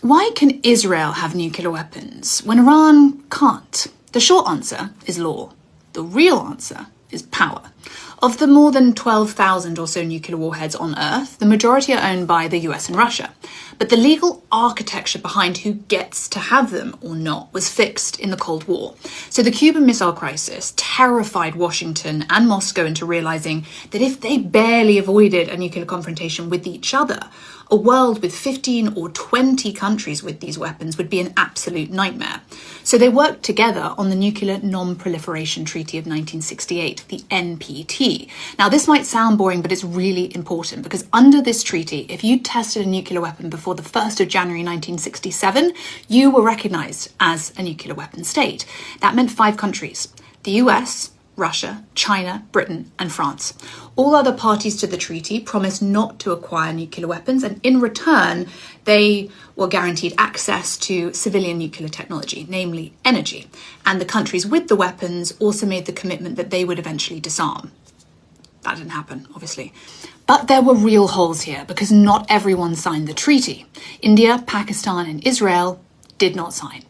Why can Israel have nuclear weapons when Iran can't? The short answer is law. The real answer is power. Of the more than 12,000 or so nuclear warheads on Earth, the majority are owned by the US and Russia. But the legal architecture behind who gets to have them or not was fixed in the Cold War. So the Cuban Missile Crisis terrified Washington and Moscow into realizing that if they barely avoided a nuclear confrontation with each other, a world with 15 or 20 countries with these weapons would be an absolute nightmare. So they worked together on the Nuclear Non-Proliferation Treaty of 1968, the NPT. Now, this might sound boring, but it's really important because under this treaty, if you tested a nuclear weapon before the 1st of January 1967, you were recognized as a nuclear weapon state. That meant 5 countries: the US, Russia, China, Britain, and France. All other parties to the treaty promised not to acquire nuclear weapons, and in return, they were guaranteed access to civilian nuclear technology, namely energy. And the countries with the weapons also made the commitment that they would eventually disarm. That didn't happen, obviously. But there were real holes here because not everyone signed the treaty. India, Pakistan, and Israel did not sign.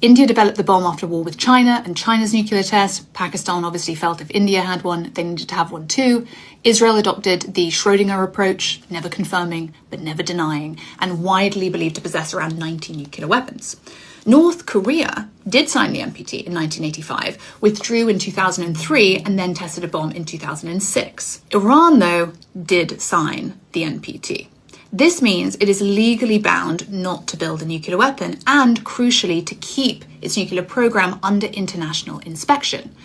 India developed the bomb after war with China and China's nuclear test. Pakistan obviously felt if India had one, they needed to have one too. Israel adopted the Schrödinger approach, never confirming but never denying, and widely believed to possess around 90 nuclear weapons. North Korea did sign the NPT in 1985, withdrew in 2003, and then tested a bomb in 2006. Iran, though, did sign the NPT. This means it is legally bound not to build a nuclear weapon and, crucially, to keep its nuclear program under international inspection.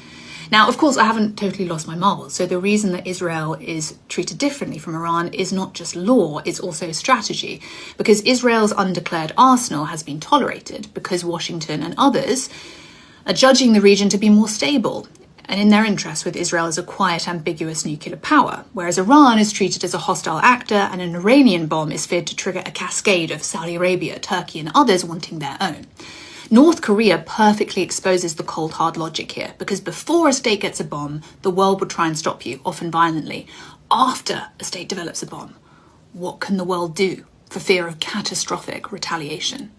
Now, of course, I haven't totally lost my marbles, so the reason that Israel is treated differently from Iran is not just law, it's also strategy, because Israel's undeclared arsenal has been tolerated because Washington and others are judging the region to be more stable, and in their interest with Israel as a quiet, ambiguous nuclear power, whereas Iran is treated as a hostile actor and an Iranian bomb is feared to trigger a cascade of Saudi Arabia, Turkey, and others wanting their own. North Korea perfectly exposes the cold, hard logic here, because before a state gets a bomb, the world would try and stop you, often violently. After a state develops a bomb, what can the world do for fear of catastrophic retaliation?